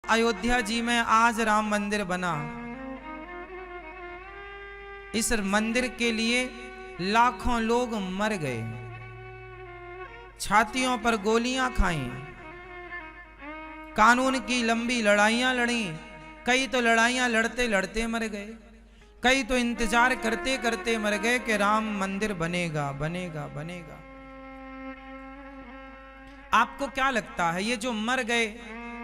अयोध्या जी में आज राम मंदिर बना, इस मंदिर के लिए लाखों लोग मर गए, छातियों पर गोलियां खाई, कानून की लंबी लड़ाइयां लड़ी। कई तो लड़ाइयां लड़ते लड़ते मर गए, कई तो इंतजार करते करते मर गए कि राम मंदिर बनेगा बनेगा बनेगा। आपको क्या लगता है, ये जो मर गए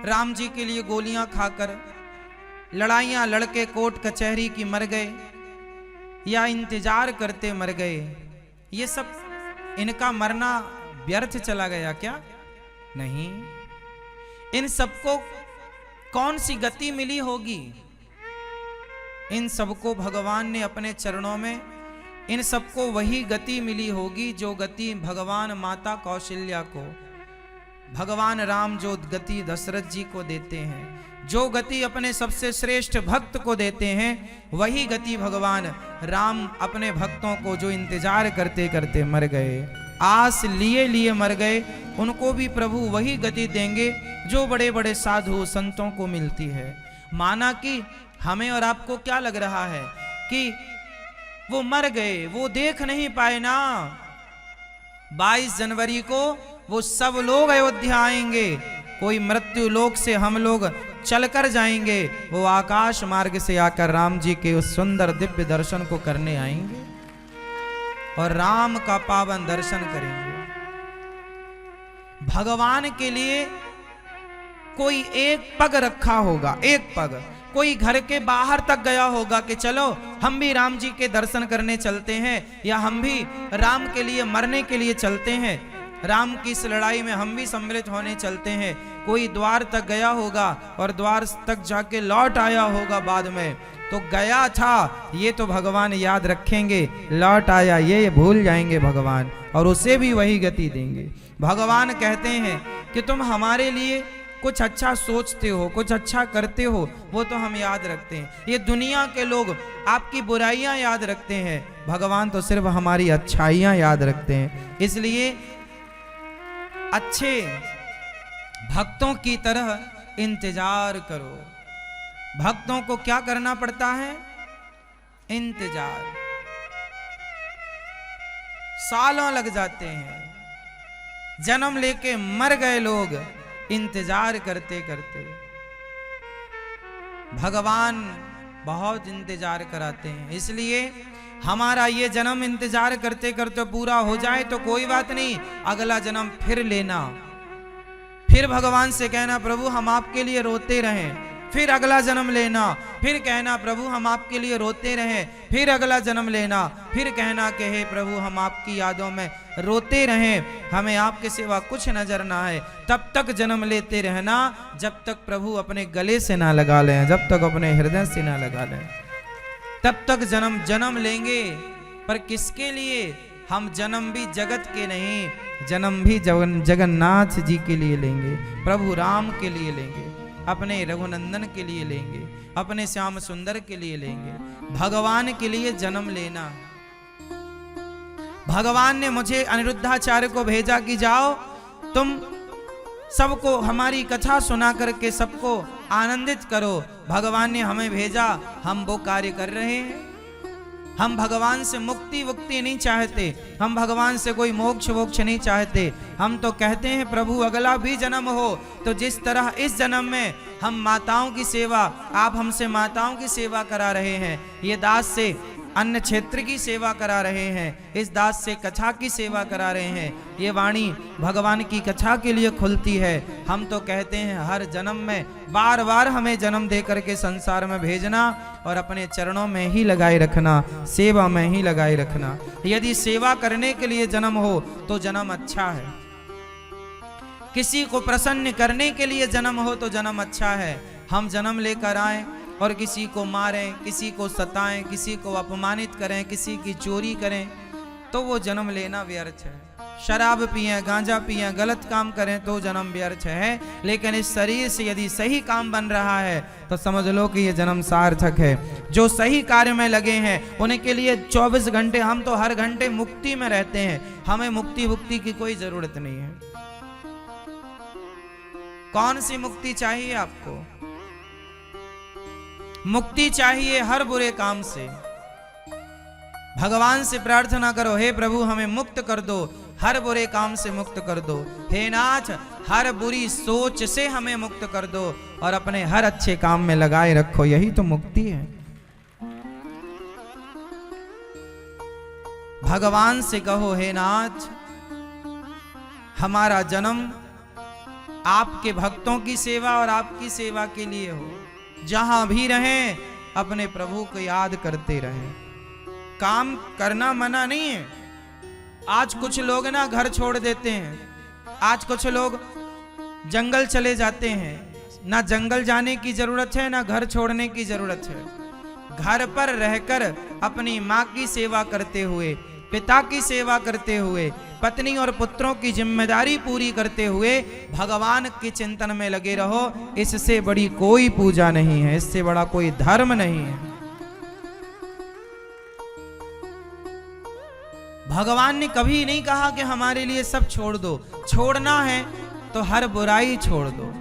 राम जी के लिए गोलियां खाकर, लड़ाइयां लड़के कोर्ट कचहरी की मर गए, या इंतजार करते मर गए, ये सब इनका मरना व्यर्थ चला गया क्या? नहीं। इन सबको कौन सी गति मिली होगी? इन सबको भगवान ने अपने चरणों में, इन सबको वही गति मिली होगी जो गति भगवान माता कौशल्या को, भगवान राम जो गति दशरथ जी को देते हैं, जो गति अपने सबसे श्रेष्ठ भक्त को देते हैं, वही गति भगवान राम अपने भक्तों को जो इंतजार करते करते मर गए, आस लिए लिए मर गए, उनको भी प्रभु वही गति देंगे जो बड़े बड़े साधु संतों को मिलती है। माना कि हमें और आपको क्या लग रहा है कि वो मर गए, वो देख नहीं पाए ना। 22 जनवरी को वो सब लोग अयोध्या आएंगे, कोई मृत्यु लोक से हम लोग चलकर जाएंगे, वो आकाश मार्ग से आकर राम जी के उस सुंदर दिव्य दर्शन को करने आएंगे और राम का पावन दर्शन करेंगे। भगवान के लिए कोई एक पग रखा होगा, एक पग, कोई घर के बाहर तक गया होगा कि चलो हम भी राम जी के दर्शन करने चलते हैं, या हम भी राम के लिए मरने के लिए चलते हैं, राम की इस लड़ाई में हम भी सम्मिलित होने चलते हैं। कोई द्वार तक गया होगा और द्वार तक जाके लौट आया होगा बाद में, तो गया था ये तो भगवान याद रखेंगे, लौट आया ये भूल जाएंगे भगवान, और उसे भी वही गति देंगे। भगवान कहते हैं कि तुम हमारे लिए कुछ अच्छा सोचते हो, कुछ अच्छा करते हो, वो तो हम याद रखते हैं। ये दुनिया के लोग आपकी बुराइयां याद रखते हैं, भगवान तो सिर्फ हमारी अच्छाइयां याद रखते हैं। इसलिए अच्छे भक्तों की तरह इंतजार करो। भक्तों को क्या करना पड़ता है? इंतजार। सालों लग जाते हैं, जन्म लेके मर गए लोग इंतजार करते करते। भगवान बहुत इंतजार कराते हैं, इसलिए हमारा ये जन्म इंतजार करते करते पूरा हो जाए तो कोई बात नहीं, अगला जन्म फिर लेना, फिर भगवान से कहना प्रभु हम आपके लिए रोते रहें, फिर अगला जन्म लेना, फिर कहना प्रभु हम आपके लिए रोते रहें, फिर अगला जन्म लेना, फिर कहना कि हे प्रभु हम आपकी यादों में रोते रहें, हमें आपके सिवा कुछ नजर ना आए। तब तक जन्म लेते रहना जब तक प्रभु अपने गले से ना लगा लें, जब तक अपने हृदय से ना लगा लें, तब तक जन्म लेंगे। पर किसके लिए? हम जन्म भी जगत के नहीं, जन्म भी जगन्नाथ जी के लिए लेंगे, प्रभु राम के लिए लेंगे, अपने रघुनंदन के लिए लेंगे, अपने श्याम सुंदर के लिए लेंगे। भगवान के लिए जन्म लेना। भगवान ने मुझे अनिरुद्धाचार्य को भेजा कि जाओ तुम सबको हमारी कथा सुना करके सबको आनंदित करो। भगवान ने हमें भेजा, हम वो कार्य कर रहे हैं। हम भगवान से मुक्ति वुक्ति नहीं चाहते, हम भगवान से कोई मोक्ष वोक्ष नहीं चाहते। हम तो कहते हैं प्रभु अगला भी जन्म हो तो जिस तरह इस जन्म में हम माताओं की सेवा, आप हमसे माताओं की सेवा करा रहे हैं, ये दास से अन्य क्षेत्र की सेवा करा रहे हैं, इस दास से कथा की सेवा करा रहे हैं, ये वाणी भगवान की कथा के लिए खुलती है। हम तो कहते हैं हर जन्म में बार बार हमें जन्म दे करके संसार में भेजना और अपने चरणों में ही लगाए रखना, सेवा में ही लगाए रखना। यदि सेवा करने के लिए जन्म हो तो जन्म अच्छा है, किसी को प्रसन्न करने के लिए जन्म हो तो जन्म अच्छा है। हम जन्म लेकर आए और किसी को मारें, किसी को सताएं, किसी को अपमानित करें, किसी की चोरी करें, तो वो जन्म लेना व्यर्थ है। शराब पिए, गांजा पिए, गलत काम करें तो जन्म व्यर्थ है। लेकिन इस शरीर से यदि सही काम बन रहा है तो समझ लो कि ये जन्म सार्थक है। जो सही कार्य में लगे हैं उनके लिए 24 घंटे, हम तो हर घंटे मुक्ति में रहते हैं, हमें मुक्ति की कोई जरूरत नहीं है। कौन सी मुक्ति चाहिए आपको? मुक्ति चाहिए हर बुरे काम से। भगवान से प्रार्थना करो, हे प्रभु हमें मुक्त कर दो, हर बुरे काम से मुक्त कर दो। हे नाथ हर बुरी सोच से हमें मुक्त कर दो और अपने हर अच्छे काम में लगाए रखो, यही तो मुक्ति है। भगवान से कहो, हे नाथ हमारा जन्म आपके भक्तों की सेवा और आपकी सेवा के लिए हो। जहां भी रहें अपने प्रभु को याद करते रहें। काम करना मना नहीं है। आज कुछ लोग ना घर छोड़ देते हैं, आज कुछ लोग जंगल चले जाते हैं। ना जंगल जाने की जरूरत है, ना घर छोड़ने की जरूरत है। घर पर रहकर अपनी माँ की सेवा करते हुए, पिता की सेवा करते हुए, पत्नी और पुत्रों की जिम्मेदारी पूरी करते हुए भगवान के चिंतन में लगे रहो। इससे बड़ी कोई पूजा नहीं है, इससे बड़ा कोई धर्म नहीं है। भगवान ने कभी नहीं कहा कि हमारे लिए सब छोड़ दो। छोड़ना है तो हर बुराई छोड़ दो,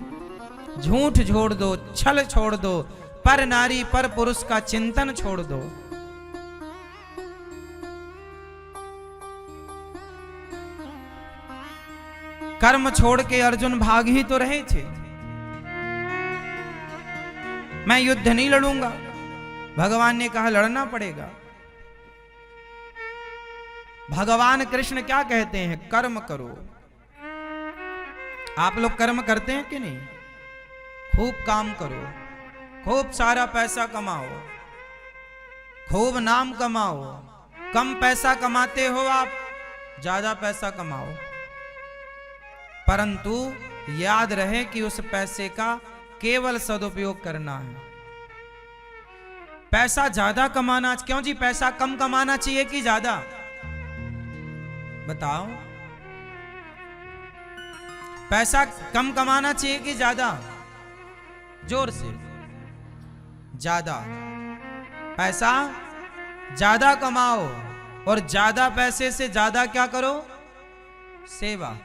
झूठ छोड़ दो, छल छोड़ दो, पर नारी पर पुरुष का चिंतन छोड़ दो। कर्म छोड़ के अर्जुन भाग ही तो रहे थे। मैं युद्ध नहीं लड़ूंगा, भगवान ने कहा लड़ना पड़ेगा। भगवान कृष्ण क्या कहते हैं? कर्म करो। आप लोग कर्म करते हैं कि नहीं? खूब काम करो, खूब सारा पैसा कमाओ, खूब नाम कमाओ। कम पैसा कमाते हो आप, ज्यादा पैसा कमाओ, परंतु याद रहे कि उस पैसे का केवल सदुपयोग करना है। पैसा ज्यादा कमाना क्यों जी? पैसा कम कमाना चाहिए कि ज्यादा? बताओ। पैसा कम कमाना चाहिए कि ज्यादा? जोर से। ज्यादा। पैसा ज्यादा कमाओ और ज्यादा पैसे से ज्यादा क्या करो? सेवा।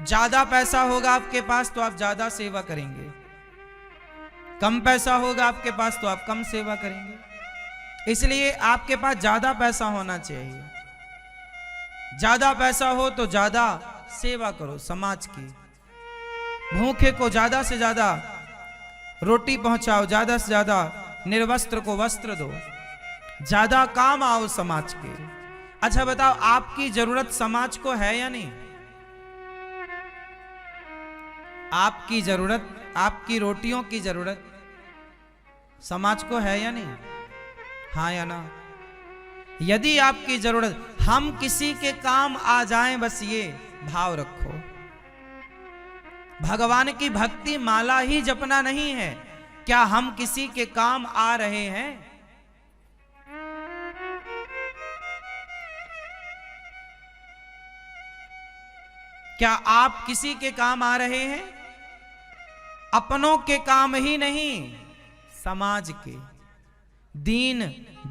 ज्यादा पैसा होगा आपके पास तो आप ज्यादा सेवा करेंगे, कम पैसा होगा आपके पास तो आप कम सेवा करेंगे। इसलिए आपके पास ज्यादा पैसा होना चाहिए। ज्यादा पैसा हो तो ज्यादा सेवा करो समाज की। भूखे को ज्यादा से ज्यादा रोटी पहुंचाओ, ज्यादा से ज्यादा निर्वस्त्र को वस्त्र दो, ज्यादा काम आओ समाज के। अच्छा बताओ, आपकी जरूरत समाज को है या नहीं? आपकी जरूरत, आपकी रोटियों की जरूरत समाज को है या नहीं? हाँ या ना? यदि आपकी जरूरत हम किसी के काम आ जाएं, बस ये भाव रखो। भगवान की भक्ति माला ही जपना नहीं है। क्या हम किसी के काम आ रहे हैं? क्या आप किसी के काम आ रहे हैं? अपनों के काम ही नहीं, समाज के, दीन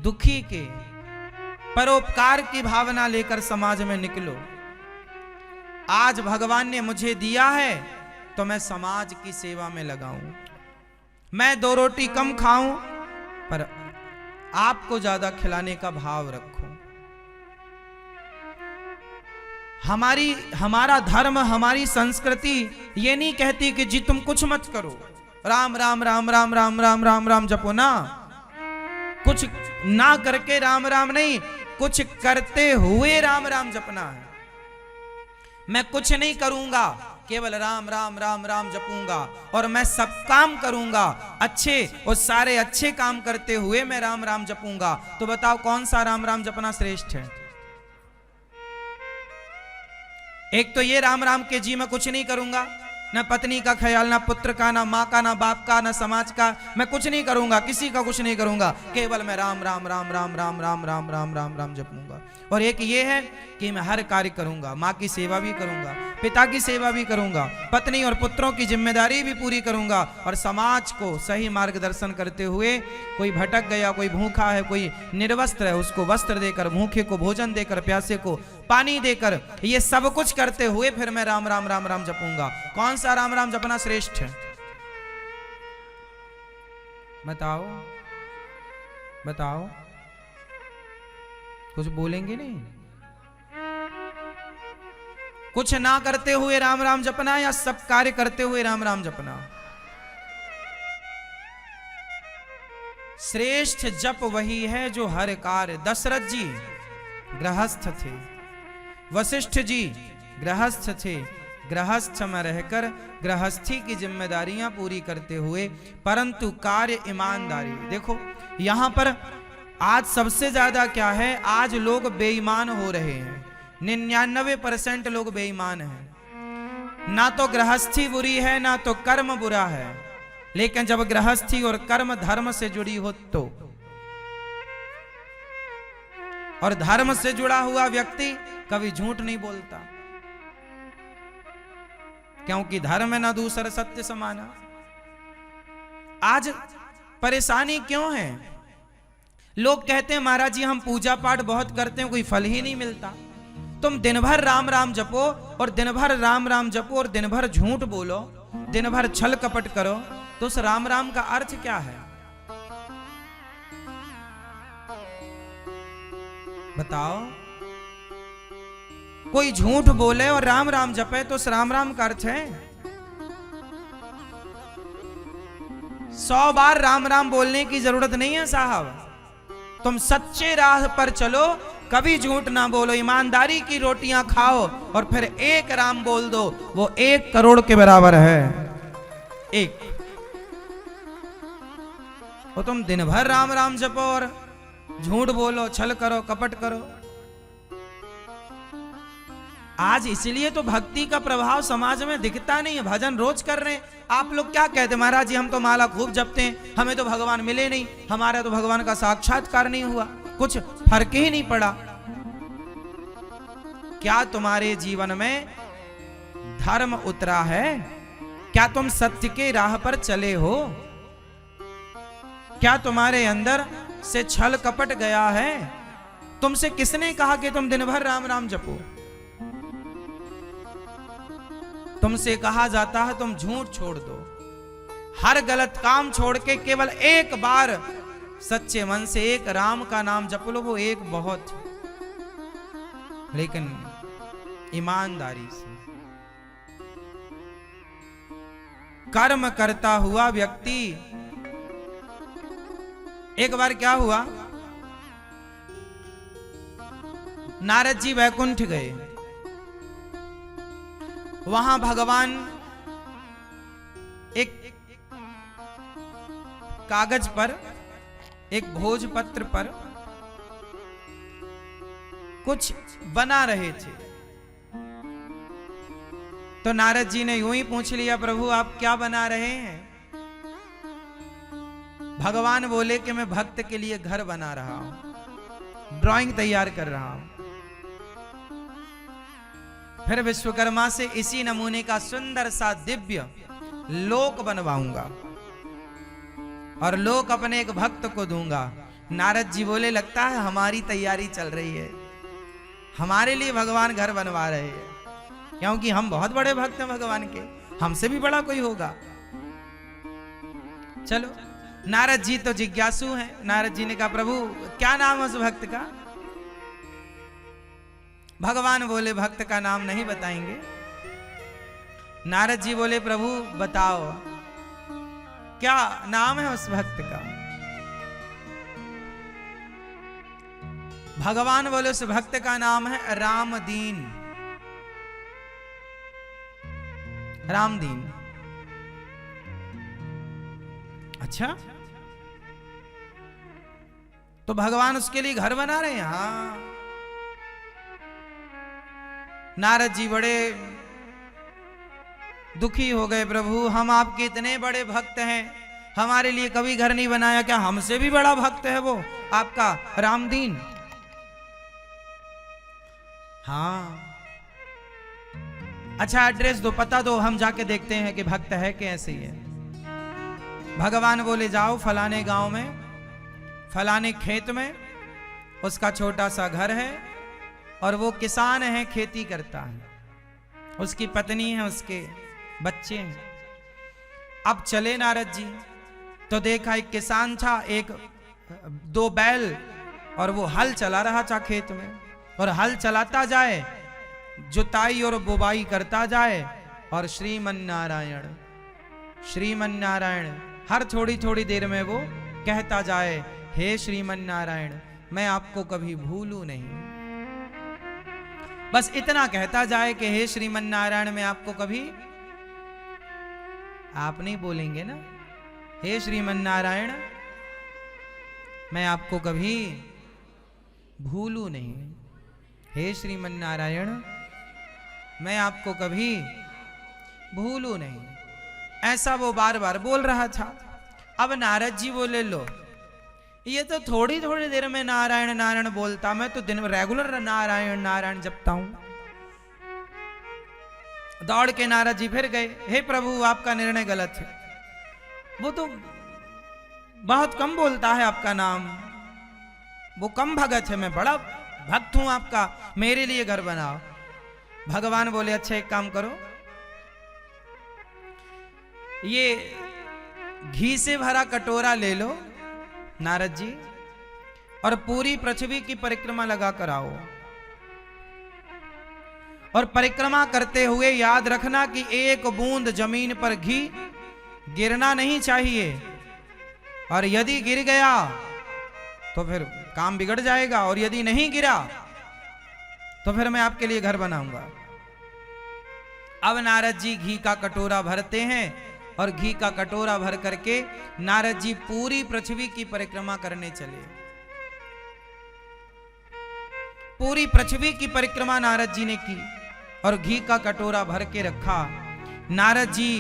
दुखी के, परोपकार की भावना लेकर समाज में निकलो। आज भगवान ने मुझे दिया है तो मैं समाज की सेवा में लगाऊं। मैं 2 रोटी कम खाऊं पर आपको ज्यादा खिलाने का भाव रखो। हमारा धर्म, हमारी संस्कृति ये नहीं कहती कि जी तुम कुछ मत करो, राम राम राम राम राम राम राम राम जपो ना। कुछ ना करके राम राम नहीं, कुछ करते हुए राम राम जपना है। मैं कुछ नहीं करूंगा, केवल राम राम राम राम जपूंगा और मैं सब काम करूंगा अच्छे, और सारे अच्छे काम करते हुए मैं राम राम जपूंगा। तो बताओ कौन सा राम राम जपना श्रेष्ठ है? एक तो ये राम राम के जी मैं कुछ नहीं करूंगा, ना पत्नी का ख्याल, ना पुत्र का, ना माँ का, ना बाप का, ना समाज का, मैं कुछ नहीं करूंगा, किसी का कुछ नहीं करूंगा, केवल मैं राम राम राम राम राम राम राम राम राम राम जपूंगा। और एक ये है कि मैं हर कार्य करूंगा, माँ की सेवा भी करूंगा, पिता की सेवा भी करूंगा, पत्नी और पुत्रों की जिम्मेदारी भी पूरी करूंगा, और समाज को सही मार्गदर्शन करते हुए, कोई भटक गया, कोई भूखा है, कोई निर्वस्त्र है, उसको वस्त्र देकर, भूखे को भोजन देकर, प्यासे को पानी देकर, ये सब कुछ करते हुए फिर मैं राम राम राम राम जपूंगा। कौन सा राम राम जपना श्रेष्ठ है? बताओ बताओ, कुछ बोलेंगे नहीं? कुछ ना करते हुए राम राम जपना या सब कार्य करते हुए राम राम जपना? श्रेष्ठ जप वही है जो हर कार्य। दशरथ जी गृहस्थ थे, वशिष्ठ जी गृहस्थ थे, गृहस्थ में रहकर गृहस्थी की जिम्मेदारियां पूरी करते हुए, परंतु कार्य ईमानदारी। देखो यहां पर आज सबसे ज्यादा क्या है, आज लोग बेईमान हो रहे हैं। 99% लोग बेईमान हैं। ना तो गृहस्थी बुरी है ना तो कर्म बुरा है, लेकिन जब गृहस्थी और कर्म धर्म से जुड़ी हो तो, और धर्म से जुड़ा हुआ व्यक्ति कभी झूठ नहीं बोलता, क्योंकि धर्म है ना दूसरा सत्य समाना। आज परेशानी क्यों है? लोग कहते हैं महाराज जी हम पूजा पाठ बहुत करते हैं, कोई फल ही नहीं मिलता। तुम दिन भर राम राम जपो और दिन भर राम राम जपो और दिन भर झूठ बोलो, दिन भर छल कपट करो, तो उस राम राम का अर्थ क्या है? बताओ। कोई झूठ बोले और राम राम जपे तो उस राम राम का अर्थ है? 100 बार राम राम बोलने की जरूरत नहीं है साहब। तुम सच्चे राह पर चलो, कभी झूठ ना बोलो, ईमानदारी की रोटियां खाओ और फिर एक राम बोल दो, वो 1 करोड़ के बराबर है। एक। और तुम दिन भर राम राम जपो और झूठ बोलो, छल करो, कपट करो। आज इसलिए तो भक्ति का प्रभाव समाज में दिखता नहीं है। भजन रोज कर रहे हैं, आप लोग क्या कहते महाराज जी हम तो माला खूब जपते हैं, हमें तो भगवान मिले नहीं, हमारा तो भगवान का साक्षात्कार नहीं हुआ, कुछ फर्क ही नहीं पड़ा। क्या तुम्हारे जीवन में धर्म उतरा है? क्या तुम सत्य के राह पर चले हो? क्या तुम्हारे अंदर से छल कपट गया है? तुमसे किसने कहा कि तुम दिन भर राम राम जपो? तुमसे कहा जाता है तुम झूठ छोड़ दो, हर गलत काम छोड़ के केवल एक बार सच्चे मन से एक राम का नाम जप लो, वो एक बहुत, लेकिन ईमानदारी से। कर्म करता हुआ व्यक्ति, एक बार क्या हुआ, नारद जी वैकुंठ गए, वहां भगवान एक कागज पर, एक भोजपत्र पर कुछ बना रहे थे। तो नारद जी ने यूं ही पूछ लिया, प्रभु आप क्या बना रहे हैं? भगवान बोले कि मैं भक्त के लिए घर बना रहा हूं, ड्राइंग तैयार कर रहा हूं, फिर विश्वकर्मा से इसी नमूने का सुंदर सा दिव्य लोक बनवाऊंगा और लोक अपने एक भक्त को दूंगा। नारद जी बोले लगता है हमारी तैयारी चल रही है, हमारे लिए भगवान घर बनवा रहे हैं, क्योंकि हम बहुत बड़े भक्त हैं भगवान के, हमसे भी बड़ा कोई होगा। चलो, नारद जी तो जिज्ञासु हैं। नारद जी ने कहा प्रभु क्या नाम है उस भक्त का? भगवान बोले भक्त का नाम नहीं बताएंगे। नारद जी बोले प्रभु बताओ क्या नाम है उस भक्त का? भगवान बोले उस भक्त का नाम है रामदीन। रामदीन। अच्छा, तो भगवान उसके लिए घर बना रहे हैं? हाँ। नारद जी बड़े दुखी हो गए, प्रभु हम आपके इतने बड़े भक्त हैं, हमारे लिए कभी घर नहीं बनाया, क्या हमसे भी बड़ा भक्त है वो आपका रामदीन? हाँ, अच्छा एड्रेस दो, पता दो, हम जाके देखते हैं कि भक्त है कि ऐसे ही है। भगवान बोले जाओ फलाने गांव में, फलाने खेत में उसका छोटा सा घर है और वो किसान है, खेती करता है, उसकी पत्नी है, उसके बच्चे हैं। अब चले नारद जी, तो तो देखा एक किसान था, एक 2 बैल, और वो हल चला रहा था खेत में, और हल चलाता जाए, जुताई और बुवाई करता जाए, और श्रीमन नारायण श्रीमन नारायण हर थोड़ी थोड़ी देर में वो कहता जाए, हे श्रीमन नारायण मैं आपको कभी भूलूं नहीं। बस इतना कहता जाए कि हे श्रीमन नारायण मैं आपको कभी, आप नहीं बोलेंगे ना, हे श्रीमन नारायण मैं आपको कभी भूलूं नहीं, हे श्रीमन नारायण मैं आपको कभी भूलूं नहीं। ऐसा वो बार बार बोल रहा था। अब नारद जी बोले, लो ये तो थोड़ी थोड़ी देर में नारायण नारायण बोलता, मैं तो दिन में रेगुलर नारायण नारायण जपता हूं। दौड़ के नारद जी फिर गए, हे प्रभु आपका निर्णय गलत है, वो तो बहुत कम बोलता है आपका नाम, वो कम भगत है, मैं बड़ा भक्त हूं आपका, मेरे लिए घर बनाओ। भगवान बोले, अच्छा एक काम करो, ये घी से भरा कटोरा ले लो नारद जी, और पूरी पृथ्वी की परिक्रमा लगा कर आओ, और परिक्रमा करते हुए याद रखना कि एक बूंद जमीन पर घी गिरना नहीं चाहिए, और यदि गिर गया तो फिर काम बिगड़ जाएगा, और यदि नहीं गिरा तो फिर मैं आपके लिए घर बनाऊंगा। अब नारद जी घी का कटोरा भरते हैं, और घी का कटोरा भर करके नारद जी पूरी पृथ्वी की परिक्रमा करने चले। पूरी पृथ्वी की परिक्रमा नारद जी ने की, और घी का कटोरा भर के रखा। नारद जी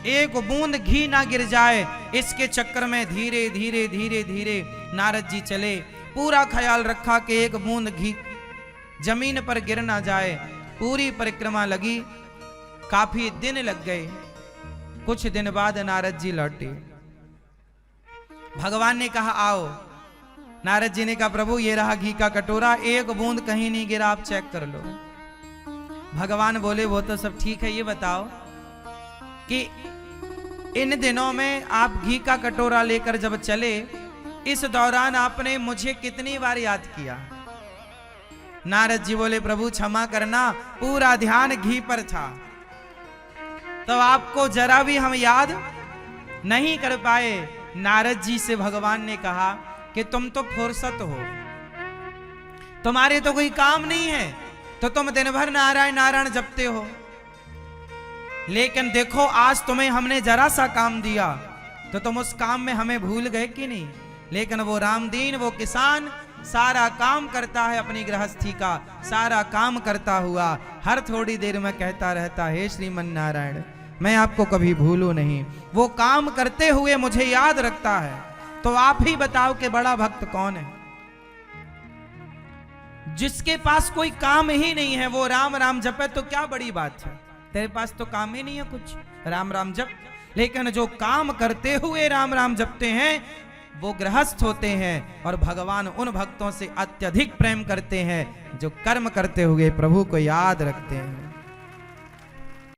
एक बूंद घी ना गिर जाए इसके चक्कर में धीरे धीरे धीरे धीरे नारद जी चले। पूरा ख्याल रखा कि एक बूंद घी जमीन पर गिर ना जाए। पूरी परिक्रमा लगी, काफी दिन लग गए। कुछ दिन बाद नारद जी लौटे। भगवान ने कहा आओ। नारद जी ने कहा प्रभु ये रहा घी का कटोरा, एक बूंद कहीं नहीं गिरा, आप चेक कर लो। भगवान बोले वो तो सब ठीक है, ये बताओ कि इन दिनों में आप घी का कटोरा लेकर जब चले, इस दौरान आपने मुझे कितनी बार याद किया? नारद जी बोले प्रभु क्षमा करना, पूरा ध्यान घी पर था, तो आपको जरा भी हम याद नहीं कर पाए। नारद जी से भगवान ने कहा कि तुम तो फुर्सत हो, तुम्हारे तो कोई काम नहीं है, तो तुम दिन भर नारायण नारायण जपते हो, लेकिन देखो आज तुम्हें हमने जरा सा काम दिया तो तुम उस काम में हमें भूल गए कि नहीं। लेकिन वो रामदीन, वो किसान सारा काम करता है, अपनी गृहस्थी का सारा काम करता हुआ हर थोड़ी देर में कहता रहता है श्रीमन नारायण मैं आपको कभी भूलूं नहीं। वो काम करते हुए मुझे याद रखता है। तो आप ही बताओ कि बड़ा भक्त कौन है? जिसके पास कोई काम ही नहीं है वो राम राम जपे तो क्या बड़ी बात है। तेरे पास तो काम ही नहीं है कुछ, राम राम जप। लेकिन जो काम करते हुए राम राम जपते हैं वो गृहस्थ होते हैं, और भगवान उन भक्तों से अत्यधिक प्रेम करते हैं जो कर्म करते हुए प्रभु को याद रखते हैं।